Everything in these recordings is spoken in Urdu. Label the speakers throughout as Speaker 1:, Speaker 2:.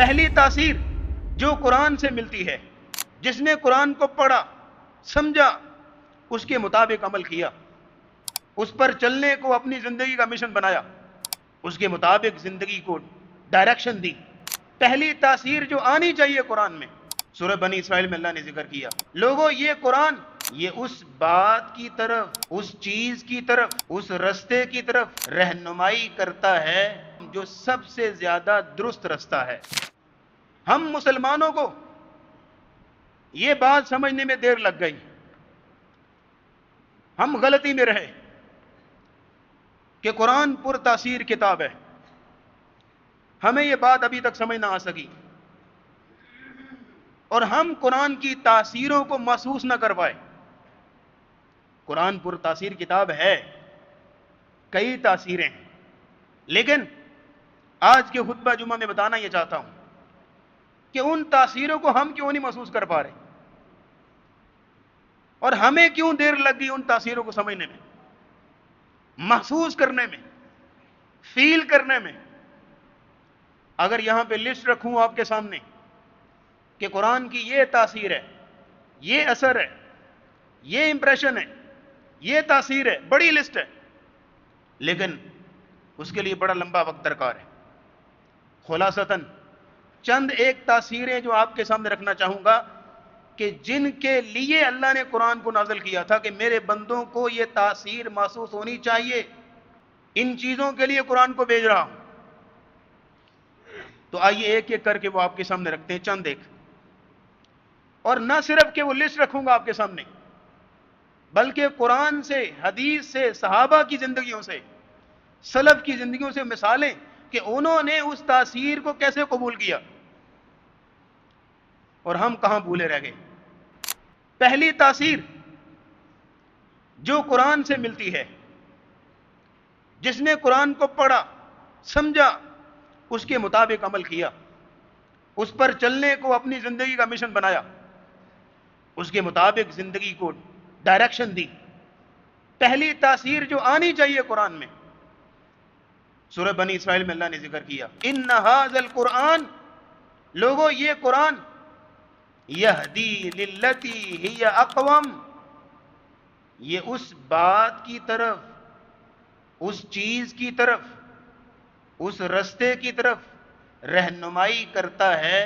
Speaker 1: پہلی تاثیر جو قرآن سے ملتی ہے، جس نے قرآن کو پڑھا، سمجھا، اس کے مطابق عمل کیا، اس پر چلنے کو اپنی زندگی کا مشن بنایا، اس کے مطابق زندگی کو ڈائریکشن دی، پہلی تاثیر جو آنی چاہیے قرآن میں، سورہ بنی اسرائیل میں اللہ نے ذکر کیا، لوگوں یہ قرآن یہ اس بات کی طرف، اس چیز کی طرف، اس رستے کی طرف رہنمائی کرتا ہے جو سب سے زیادہ درست رستہ ہے۔ ہم مسلمانوں کو یہ بات سمجھنے میں دیر لگ گئی، ہم غلطی میں رہے کہ قرآن پر تاثیر کتاب ہے، ہمیں یہ بات ابھی تک سمجھ نہ آ سکی، اور ہم قرآن کی تاثیروں کو محسوس نہ کر پائے۔ قرآن پر تاثیر کتاب ہے، کئی تاثیریں ہیں، لیکن آج کے خطبہ جمعہ میں بتانا یہ چاہتا ہوں کہ ان تاثیروں کو ہم کیوں نہیں محسوس کر پا رہے، اور ہمیں کیوں دیر لگ گئی ان تاثیروں کو سمجھنے میں، محسوس کرنے میں، فیل کرنے میں۔ اگر یہاں پہ لسٹ رکھوں آپ کے سامنے کہ قرآن کی یہ تاثیر ہے، یہ اثر ہے، یہ امپریشن ہے، یہ تاثیر ہے، بڑی لسٹ ہے، لیکن اس کے لیے بڑا لمبا وقت درکار ہے۔ خلاصتاً چند ایک تاثیریں جو آپ کے سامنے رکھنا چاہوں گا کہ جن کے لیے اللہ نے قرآن کو نازل کیا تھا کہ میرے بندوں کو یہ تاثیر محسوس ہونی چاہیے، ان چیزوں کے لیے قرآن کو بھیج رہا ہوں۔ تو آئیے ایک ایک کر کے وہ آپ کے سامنے رکھتے ہیں، چند ایک، اور نہ صرف کہ وہ لسٹ رکھوں گا آپ کے سامنے، بلکہ قرآن سے، حدیث سے، صحابہ کی زندگیوں سے، سلف کی زندگیوں سے مثالیں کہ انہوں نے اس تاثیر کو کیسے قبول کیا اور ہم کہاں بھولے رہ گئے۔ پہلی تاثیر جو قرآن سے ملتی ہے، جس نے قرآن کو پڑھا، سمجھا، اس کے مطابق عمل کیا، اس پر چلنے کو اپنی زندگی کا مشن بنایا، اس کے مطابق زندگی کو ڈائریکشن دی، پہلی تاثیر جو آنی چاہیے قرآن میں، سورہ بنی اسرائیل میں اللہ نے ذکر کیا، ان ھذا القرآن، لوگوں یہ قرآن یہدی للتی ہی اقوم، یہ اس بات کی طرف، اس چیز کی طرف، اس رستے کی طرف رہنمائی کرتا ہے،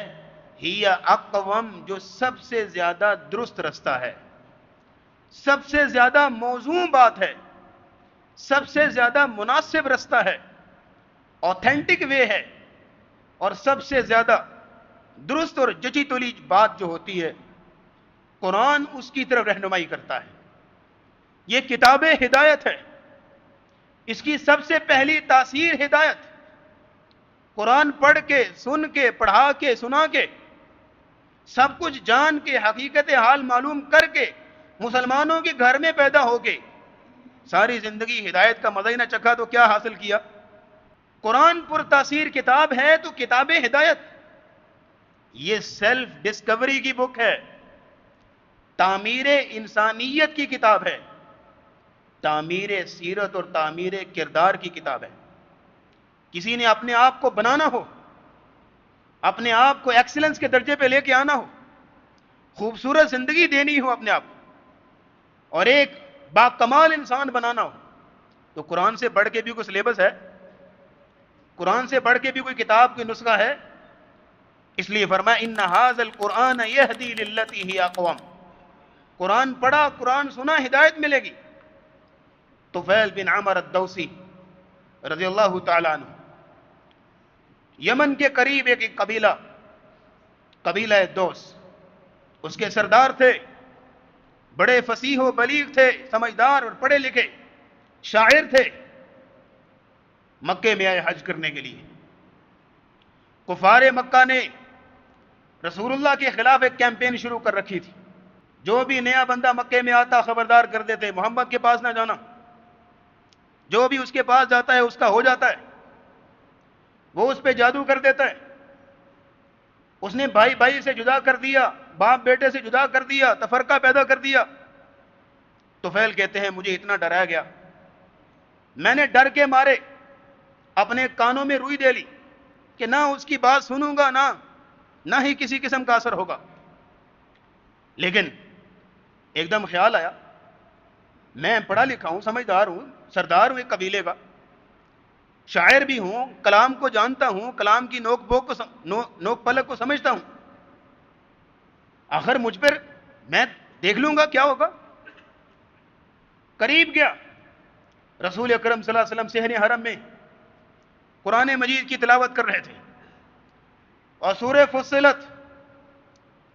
Speaker 1: ہی اقوم، جو سب سے زیادہ درست رستہ ہے، سب سے زیادہ موزوں بات ہے، سب سے زیادہ مناسب رستہ ہے، آتھینٹک وے ہے، اور سب سے زیادہ درست اور جچی تلی بات جو ہوتی ہے، قرآن اس کی طرف رہنمائی کرتا ہے۔ یہ کتاب ہدایت ہے، اس کی سب سے پہلی تاثیر ہدایت۔ قرآن پڑھ کے، سن کے، پڑھا کے، سنا کے، سب کچھ جان کے، حقیقت حال معلوم کر کے، مسلمانوں کے گھر میں پیدا ہو کے ساری زندگی ہدایت کا مزہ ہی نہ چکھا تو کیا حاصل کیا؟ قرآن پر تاثیر کتاب ہے تو کتاب ہدایت، یہ سیلف ڈسکوری کی بک ہے، تعمیر انسانیت کی کتاب ہے، تعمیر سیرت اور تعمیر کردار کی کتاب ہے۔ کسی نے اپنے آپ کو بنانا ہو، اپنے آپ کو ایکسلنس کے درجے پہ لے کے آنا ہو، خوبصورت زندگی دینی ہو اپنے آپ کو، اور ایک باکمال انسان بنانا ہو، تو قرآن سے بڑھ کے بھی کوئی سلیبس ہے؟ قرآن سے بڑھ کے بھی کوئی کتاب، کوئی نسخہ ہے؟ اس لیے فرمایا ان ھذا القرآن یہدی للتی ہی اقوم، قرآن پڑھا، قرآن سنا، ہدایت ملے گی۔ طفیل بن عمر الدوسی رضی اللہ تعالیٰ عنہ، یمن کے قریب ایک قبیلہ دوس، اس کے سردار تھے، بڑے فصیح و بلیغ تھے، سمجھدار اور پڑھے لکھے شاعر تھے، مکے میں آئے حج کرنے کے لیے۔ کفار مکہ نے رسول اللہ کے خلاف ایک کیمپین شروع کر رکھی تھی، جو بھی نیا بندہ مکے میں آتا خبردار کر دیتے محمد کے پاس نہ جانا، جو بھی اس کے پاس جاتا ہے اس کا ہو جاتا ہے، وہ اس پہ جادو کر دیتا ہے، اس نے بھائی بھائی سے جدا کر دیا، باپ بیٹے سے جدا کر دیا، تفرقہ پیدا کر دیا۔ طفیل کہتے ہیں مجھے اتنا ڈرایا گیا، میں نے ڈر کے مارے اپنے کانوں میں روئی دے لی کہ نہ اس کی بات سنوں گا، نہ نہ ہی کسی قسم کا اثر ہوگا۔ لیکن ایک دم خیال آیا، میں پڑھا لکھا ہوں، سمجھدار ہوں، سردار ہوں ایک قبیلے کا، شاعر بھی ہوں، کلام کو جانتا ہوں، کلام کی نوک پلک کو سمجھتا ہوں، آخر مجھ پر میں دیکھ لوں گا کیا ہوگا۔ قریب گیا، رسول اکرم صلی اللہ علیہ وسلم صحن حرم میں قرآن مجید کی تلاوت کر رہے تھے، اور سورہ فصلت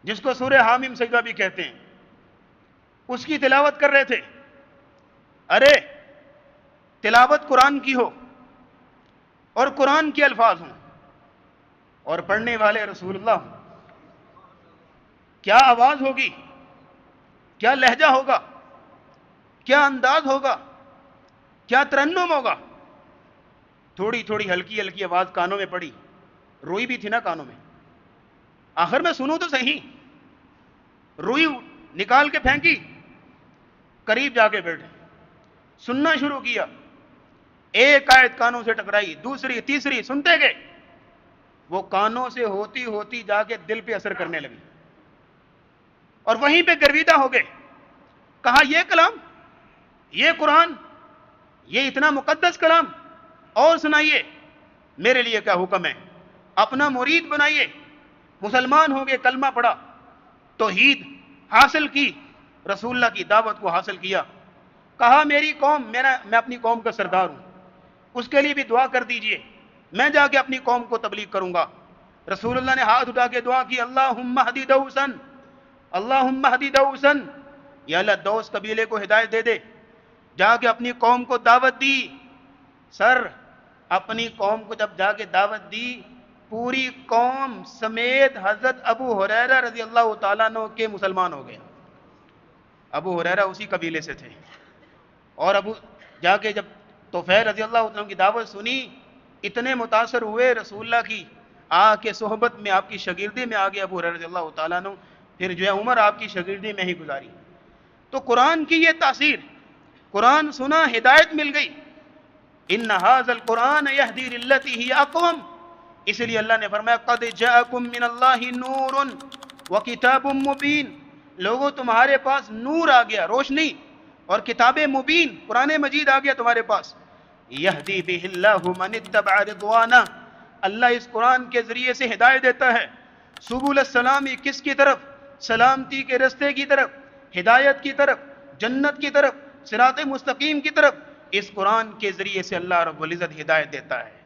Speaker 1: جس کو سورہ حامیم سجدہ بھی کہتے ہیں اس کی تلاوت کر رہے تھے۔ ارے تلاوت قرآن کی ہو اور قرآن کے الفاظ ہوں اور پڑھنے والے رسول اللہ ہوں، کیا آواز ہوگی، کیا لہجہ ہوگا، کیا انداز ہوگا، کیا ترنم ہوگا۔ تھوڑی تھوڑی ہلکی ہلکی آواز کانوں میں پڑی، روئی بھی تھی نا کانوں میں، آخر میں سنوں تو صحیح، روئی نکال کے پھینکی، قریب جا کے بیٹھے، سننا شروع کیا، ایک آیت کانوں سے ٹکرائی، دوسری تیسری، سنتے گئے، وہ کانوں سے ہوتی ہوتی جا کے دل پہ اثر کرنے لگی، اور وہیں پہ گرویدہ ہو گئے۔ کہا یہ کلام، یہ قرآن، یہ اتنا مقدس کلام، اور سنائیے میرے لیے کیا حکم ہے، اپنا مرید بنائیے۔ مسلمان ہو گئے، کلمہ پڑھا، توحید حاصل کی، رسول اللہ کی دعوت کو حاصل کیا، کہا میری قوم، میں اپنی قوم کا سردار ہوں، اس کے لیے بھی دعا کر دیجئے، میں جا کے اپنی قوم کو تبلیغ کروں گا۔ رسول اللہ نے ہاتھ اٹھا کے دعا کی، اللہم اہدی دوسن، اللہم اہدی دوسن، یا اللہ دوس قبیلے کو ہدایت دے دے۔ جا کے اپنی قوم کو دعوت دی، سر اپنی قوم کو جب جا کے دعوت دی، پوری قوم سمیت حضرت ابو ہریرہ رضی اللہ تعالیٰ عنہ کے مسلمان ہو گئے۔ ابو ہریرہ اسی قبیلے سے تھے، اور جا کے جب طفیل رضی اللہ عنہ کی دعوت سنی، اتنے متاثر ہوئے رسول اللہ کی آ کے صحبت میں، آپ کی شاگردی میں آگے ابو ہریرہ رضی اللہ تعالیٰ عنہ، پھر جو ہے عمر آپ کی شاگردی میں ہی گزاری۔ تو قرآن کی یہ تاثیر، قرآن سنا ہدایت مل گئی، ان ھذا القرآن یہدی للتی ہی اقوم، اس لیے اللہ نے فرمایا قد جاءکم من اللہ نور وکتاب مبین، لوگوں تمہارے پاس نور آ گیا، روشنی، اور کتاب مبین قرآن مجید آ گیا تمہارے پاس، یہدی بہ اللہ من اتبع رضوانہ، اللہ اس قرآن کے ذریعے سے ہدایت دیتا ہے سبل السلام، کس کی طرف، سلامتی کے رستے کی طرف، ہدایت کی طرف، جنت کی طرف، صراط مستقیم کی طرف، اس قرآن کے ذریعے سے اللہ رب العزت ہدایت دیتا ہے۔